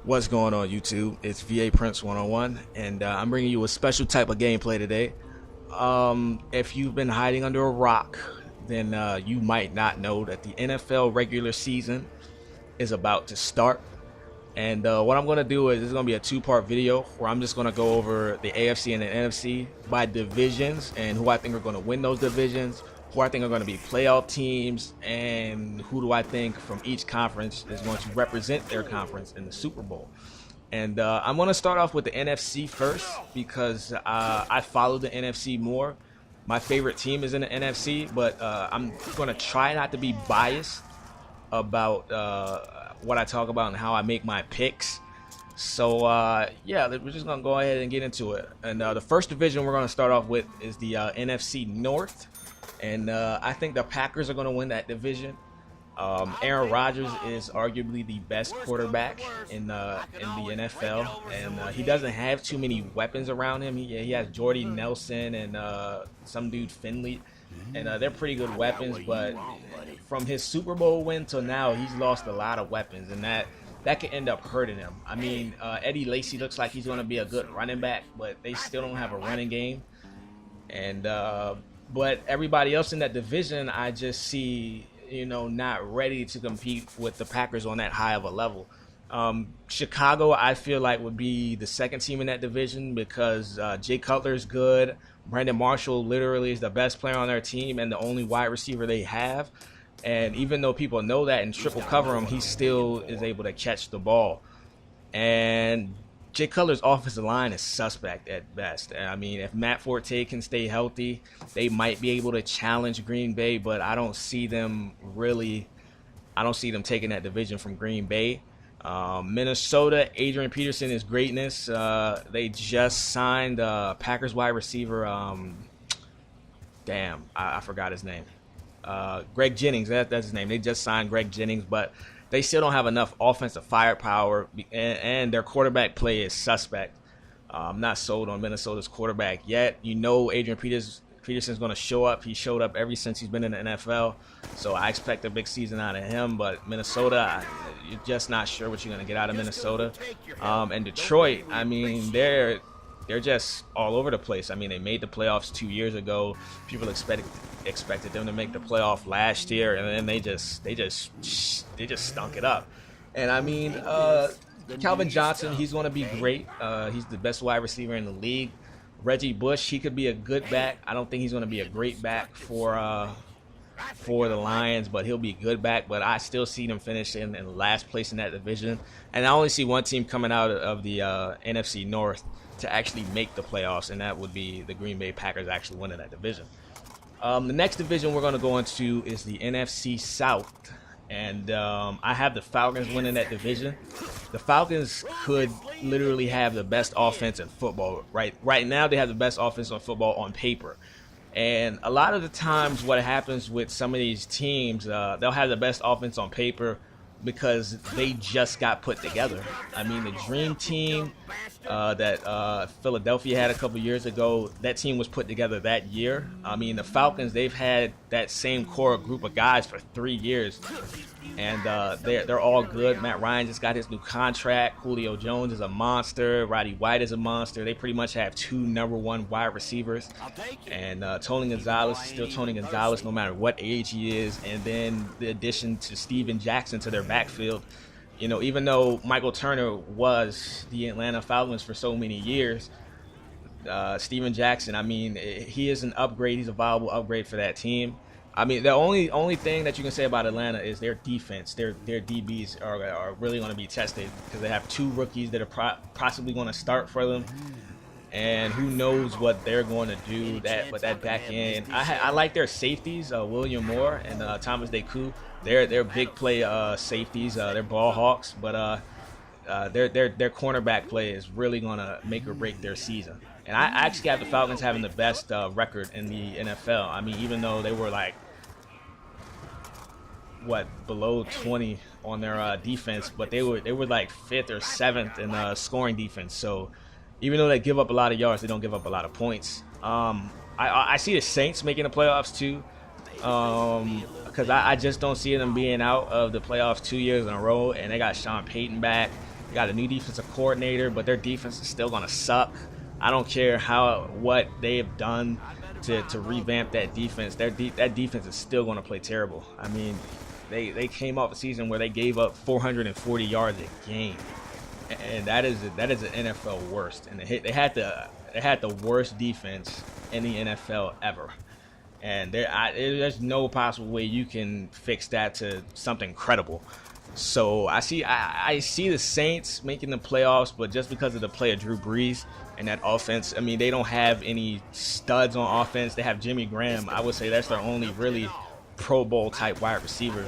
What's going on, YouTube? It's VA Prince 101, and I'm bringing you a special type of gameplay today. If you've been hiding under a rock, then you might not know that the NFL regular season is about to start. And what I'm going to do is this is going to be a two-part video where I'm just going to go over the AFC and the NFC by divisions and who I think are going to win those divisions, who I think are going to be playoff teams, and who do I think from each conference is going to represent their conference in the Super Bowl. And I'm going to start off with the NFC first because I follow the NFC more. My favorite team is in the NFC, but I'm going to try not to be biased about what I talk about and how I make my picks. So yeah, we're just gonna go ahead and get into it. And the first division we're gonna start off with is the NFC North, and I think the Packers are gonna win that division. Aaron Rodgers is arguably the best quarterback in the NFL, and he doesn't have too many weapons around him. He has Jordy Nelson and some dude Finley, and they're pretty good weapons, but from his Super Bowl win till now, he's lost a lot of weapons, and that could end up hurting him. I mean, Eddie Lacy looks like he's going to be a good running back, but they still don't have a running game. And but everybody else in that division, I just see, not ready to compete with the Packers on that high of a level. Chicago, I feel like, would be the second team in that division because Jay Cutler's good. Brandon Marshall literally is the best player on their team and the only wide receiver they have. And even though people know that and triple cover him, he still is able to catch the ball. And Jay Cutler's offensive line is suspect at best. I mean, if Matt Forte can stay healthy, they might be able to challenge Green Bay, but I don't see them taking that division from Green Bay. Minnesota, Adrian Peterson is greatness. They just signed Packers wide receiver. I forgot his name. Greg Jennings, that's his name. They just signed Greg Jennings, but they still don't have enough offensive firepower, and their quarterback play is suspect. I'm not sold on Minnesota's quarterback yet. Adrian Peterson's going to show up. He showed up ever since he's been in the NFL, so I expect a big season out of him. But Minnesota, you're just not sure what you're going to get out of Minnesota. And Detroit, I mean, they're just all over the place. I mean, they made the playoffs 2 years ago. People expected them to make the playoff last year, and then they just stunk it up. And I mean, Calvin Johnson, he's going to be great. He's the best wide receiver in the league. Reggie Bush, he could be a good back. I don't think he's going to be a great back for the Lions, but he'll be a good back. But I still see them finish in last place in that division. And I only see one team coming out of the NFC North to actually make the playoffs, and that would be the Green Bay Packers actually winning that division. The next division we're going to go into is the NFC South, and I have the Falcons winning that division. The Falcons could literally have the best offense in football. Right now, they have the best offense on football on paper. And a lot of the times what happens with some of these teams, they'll have the best offense on paper because they just got put together. I mean, the dream team that Philadelphia had a couple years ago, that team was put together that year. I mean, the Falcons, they've had that same core group of guys for 3 years, and they're all good. Matt Ryan just got his new contract. Julio Jones is a monster. Roddy White is a monster. They pretty much have two #1 wide receivers, and Tony Gonzalez is still Tony Gonzalez no matter what age he is. And then the addition to Steven Jackson to their backfield. Even though Michael Turner was the Atlanta Falcons for so many years, Steven Jackson, I mean, he is an upgrade. He's a viable upgrade for that team. I mean, the only thing that you can say about Atlanta is their defense. Their DBs are really going to be tested because they have two rookies that are possibly going to start for them. And who knows what they're going to do with that back end. I like their safeties, William Moore and Thomas Deku. They're big play safeties. They're ball hawks, but their cornerback play is really going to make or break their season. And I actually have the Falcons having the best record in the NFL. I mean, even though they were below 20 on their defense, but they were like 5th or 7th in scoring defense. So even though they give up a lot of yards, they don't give up a lot of points. I see the Saints making the playoffs too. Because I just don't see them being out of the playoffs 2 years in a row, and they got Sean Payton back. They got a new defensive coordinator, but their defense is still going to suck. I don't care what they have done to revamp that defense. That defense is still going to play terrible. I mean, they came off a season where they gave up 440 yards a game, and that is an NFL worst. And they had the worst defense in the NFL ever. And there's no possible way you can fix that to something credible. So I see the Saints making the playoffs, but just because of the play of Drew Brees and that offense, I mean, they don't have any studs on offense. They have Jimmy Graham. I would say that's their only really Pro Bowl type wide receiver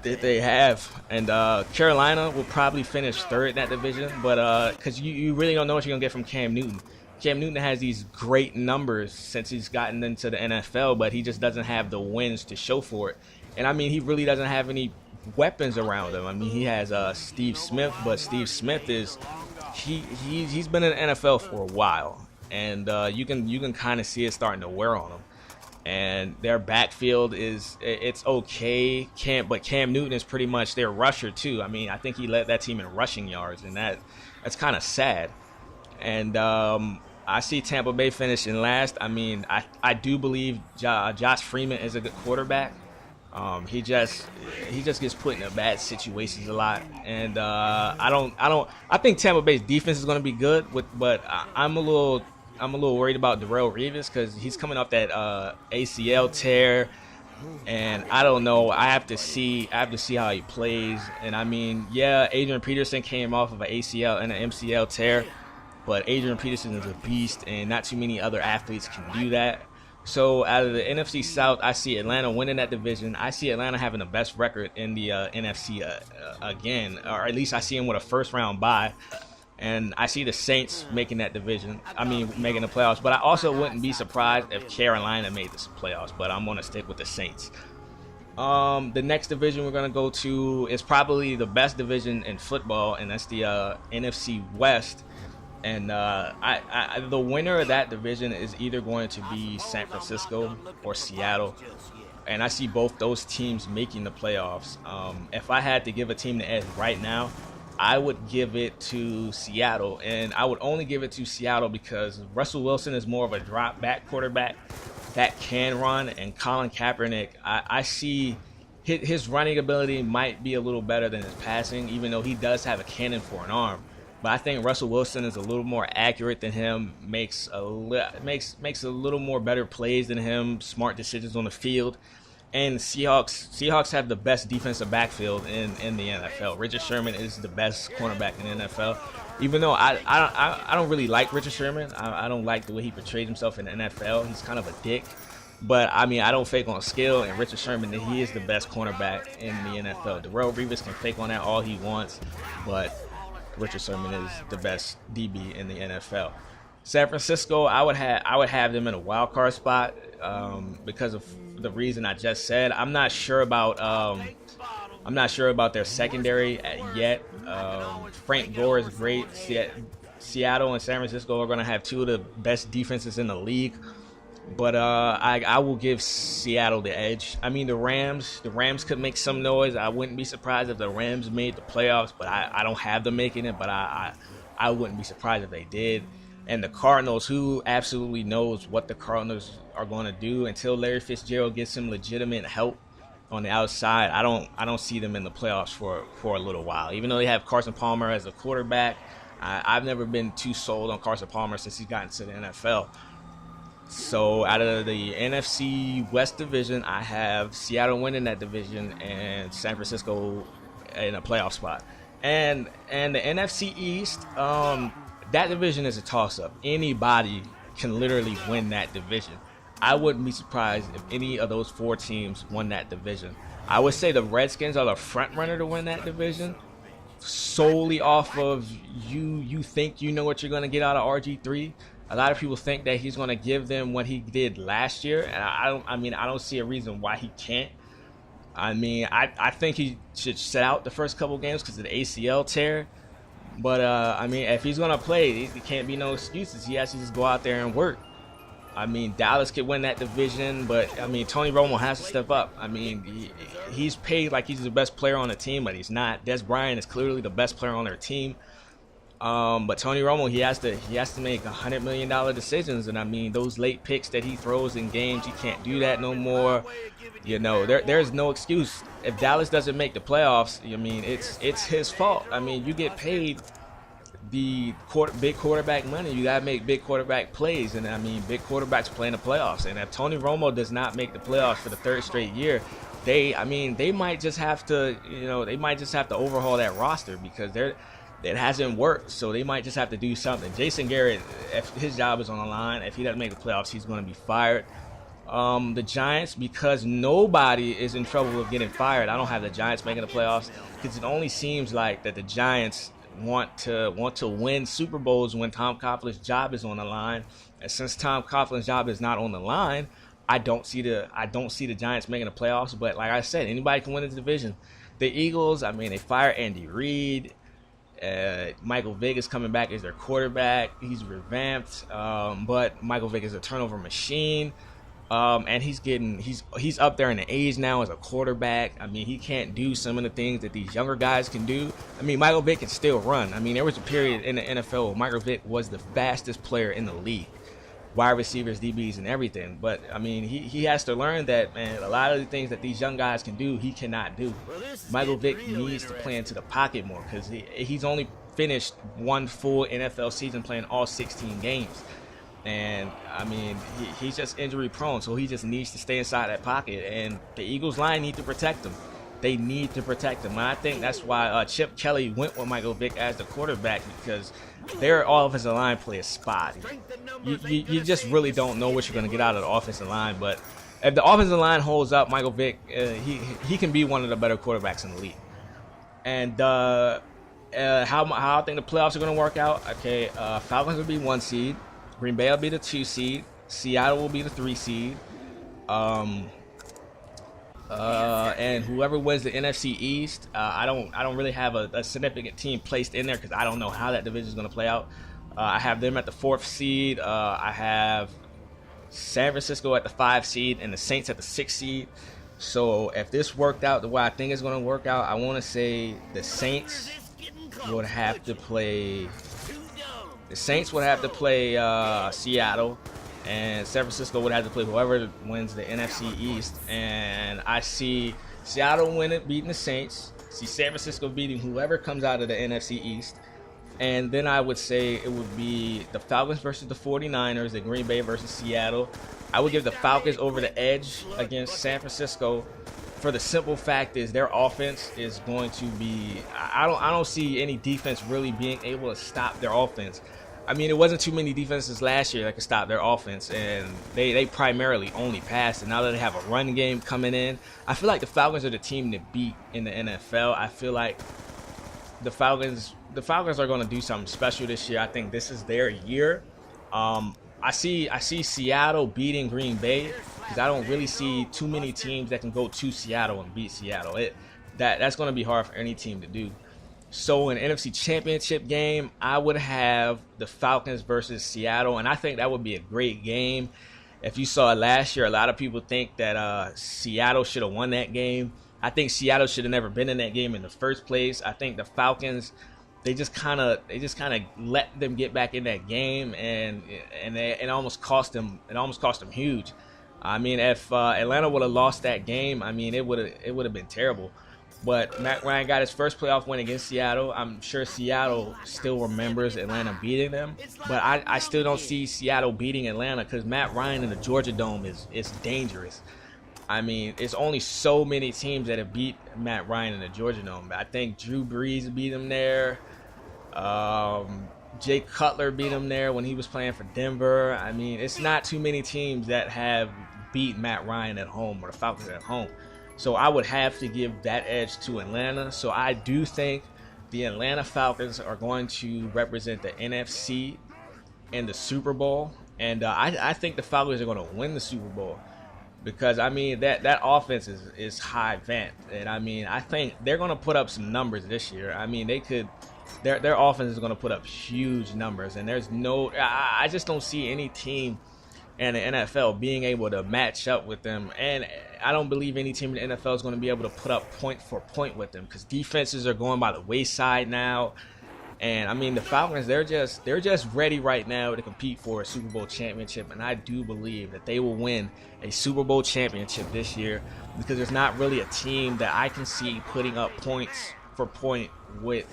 that they have. And Carolina will probably finish third in that division, but because you really don't know what you're gonna get from Cam Newton. Cam Newton has these great numbers since he's gotten into the NFL, but he just doesn't have the wins to show for it. And I mean, he really doesn't have any weapons around him. I mean, he has Steve Smith, but Steve Smith is he's been in the NFL for a while, and you can kind of see it starting to wear on him. And their backfield it's okay. But Cam Newton is pretty much their rusher too. I mean, I think he led that team in rushing yards, and that's kind of sad. And I see Tampa Bay finishing last. I mean, I do believe Josh Freeman is a good quarterback. He just gets put in bad situations a lot, and I think Tampa Bay's defense is going to be good, but I'm a little worried about Darrelle Revis because he's coming off that ACL tear, and I don't know. I have to see how he plays, and I mean, yeah, Adrian Peterson came off of an ACL and an MCL tear, but Adrian Peterson is a beast, and not too many other athletes can do that. So out of the NFC South, I see Atlanta winning that division. I see Atlanta having the best record in the NFC again, or at least I see them with a first-round bye. And I see the Saints making that division. I mean, making the playoffs. But I also wouldn't be surprised if Carolina made the playoffs. But I'm going to stick with the Saints. The next division we're going to go to is probably the best division in football, and that's the NFC West. And the winner of that division is either going to be San Francisco or Seattle. And I see both those teams making the playoffs. If I had to give a team the edge right now, I would give it to Seattle. And I would only give it to Seattle because Russell Wilson is more of a drop-back quarterback that can run. And Colin Kaepernick, I see his running ability might be a little better than his passing, even though he does have a cannon for an arm. But I think Russell Wilson is a little more accurate than him, makes a little more better plays than him, smart decisions on the field. And Seahawks have the best defensive backfield in the NFL. Richard Sherman is the best cornerback in the NFL. Even though I don't really like Richard Sherman. I don't like the way he portrayed himself in the NFL. He's kind of a dick. But, I mean, I don't fake on skill, and Richard Sherman, he is the best cornerback in the NFL. Darrelle Revis can fake on that all he wants, but Richard Sherman is the best DB in the NFL. San Francisco, I would have them in a wild card spot because of the reason I just said. I'm not sure about their secondary yet. Frank Gore is great. Seattle and San Francisco are going to have two of the best defenses in the league. But I will give Seattle the edge. I mean, the Rams could make some noise. I wouldn't be surprised if the Rams made the playoffs, but I don't have them making it, but I wouldn't be surprised if they did. And the Cardinals, who absolutely knows what the Cardinals are going to do until Larry Fitzgerald gets some legitimate help on the outside. I don't see them in the playoffs for a little while. Even though they have Carson Palmer as a quarterback, I've never been too sold on Carson Palmer since he's gotten to the NFL. So out of the NFC West division, I have Seattle winning that division and San Francisco in a playoff spot. And the NFC East, that division is a toss-up. Anybody can literally win that division. I wouldn't be surprised if any of those four teams won that division. I would say the Redskins are the front runner to win that division, solely off of you think you know what you're going to get out of RG3. A lot of people think that he's going to give them what he did last year, and I don't see a reason why he can't. I mean, I think he should sit out the first couple games because of the ACL tear. But, I mean, if he's going to play, there can't be no excuses. He has to just go out there and work. I mean, Dallas could win that division, but I mean, Tony Romo has to step up. I mean, he's paid like he's the best player on the team, but he's not. Des Bryant is clearly the best player on their team. But Tony Romo, he has to make $100 million decisions, and I mean, those late picks that he throws in games, he can't do that no more. You know, there's no excuse. If Dallas doesn't make the playoffs, I mean, it's his fault. I mean, you get paid the big quarterback money. You gotta make big quarterback plays, and I mean, big quarterbacks play in the playoffs. And if Tony Romo does not make the playoffs for the third straight year, they might just have to, overhaul that roster because it hasn't worked. So they might just have to do something. Jason Garrett, if his job is on the line, if he doesn't make the playoffs, he's going to be fired. The Giants, because nobody is in trouble with getting fired, I don't have the Giants making the playoffs because it only seems like that the Giants want to win Super Bowls when Tom Coughlin's job is on the line. And since Tom Coughlin's job is not on the line, I don't see the Giants making the playoffs. But like I said, anybody can win this division. The Eagles, I mean, they fired Andy Reid. Michael Vick is coming back as their quarterback. He's revamped, but Michael Vick is a turnover machine. And he's up there in the age now as a quarterback. I mean, he can't do some of the things that these younger guys can do. I mean, Michael Vick can still run. I mean, there was a period in the NFL where Michael Vick was the fastest player in the league. Wide receivers, DBs, and everything. But, I mean, he has to learn that, man, a lot of the things that these young guys can do, he cannot do. Michael Vick needs to play into the pocket more because he's only finished one full NFL season playing all 16 games. And, I mean, he's just injury prone, so he just needs to stay inside that pocket. And the Eagles line need to protect him. They need to protect him. And I think that's why Chip Kelly went with Michael Vick as the quarterback because their offensive line play is spotty. You just really don't know what you're going to get out of the offensive line. But if the offensive line holds up, Michael Vick, he can be one of the better quarterbacks in the league. And how I think the playoffs are going to work out, okay, Falcons will be 1 seed. Green Bay will be the 2 seed. Seattle will be the 3 seed. And whoever wins the NFC East, I don't really have a significant team placed in there because I don't know how that division is going to play out. I have them at the 4th seed. I have San Francisco at the 5 seed and the Saints at the 6 seed. So if this worked out the way I think it's going to work out, I want to say the Saints would have to play. The Saints would have to play Seattle, and San Francisco would have to play whoever wins the NFC East. And I see Seattle beating the Saints, see San Francisco beating whoever comes out of the NFC East, and then I would say it would be the Falcons versus the 49ers, the Green Bay versus Seattle. I would give the Falcons over the edge against San Francisco for the simple fact is their offense is going to be I don't see any defense really being able to stop their offense. I mean, it wasn't too many defenses last year that could stop their offense, and they primarily only passed. And now that they have a run game coming in, I feel like the Falcons are the team to beat in the NFL. I feel like the Falcons are going to do something special this year. I think this is their year. I see Seattle beating Green Bay because I don't really see too many teams that can go to Seattle and beat Seattle. That's going to be hard for any team to do. So in an NFC Championship game, I would have the Falcons versus Seattle, and I think that would be a great game. If you saw it last year, a lot of people think that Seattle should have won that game. I think Seattle should have never been in that game in the first place. I think the Falcons, they just kind of let them get back in that game, and it almost cost them. It almost cost them huge. I mean, if Atlanta would have lost that game, I mean, it would have been terrible. But Matt Ryan got his first playoff win against Seattle. I'm sure Seattle still remembers Atlanta beating them. But I still don't see Seattle beating Atlanta because Matt Ryan in the Georgia Dome is dangerous. I mean, it's only so many teams that have beat Matt Ryan in the Georgia Dome. I think Drew Brees beat him there. Jay Cutler beat him there when he was playing for Denver. I mean, it's not too many teams that have beat Matt Ryan at home or the Falcons at home. So I would have to give that edge to Atlanta. So I do think the Atlanta Falcons are going to represent the NFC in the Super Bowl. And I think the Falcons are going to win the Super Bowl because, I mean, that offense is high vent. And, I mean, I think they're going to put up some numbers this year. I mean, they could – their offense is going to put up huge numbers. And there's no – I just don't see any team and the NFL being able to match up with them. And I don't believe any team in the NFL is going to be able to put up point for point with them, because defenses are going by the wayside now. And I mean, the Falcons, they're just ready right now to compete for a Super Bowl championship, and I do believe that they will win a Super Bowl championship this year, because there's not really a team that I can see putting up points for point with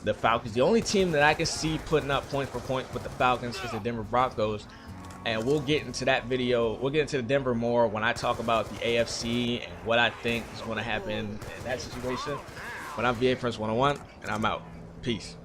the Falcons. The only team that I can see putting up point for point with the Falcons is the Denver Broncos, and we'll get into that video. We'll get into the Denver more when I talk about the AFC and what I think is going to happen in that situation. But I'm VA Prince 101, and I'm out. Peace.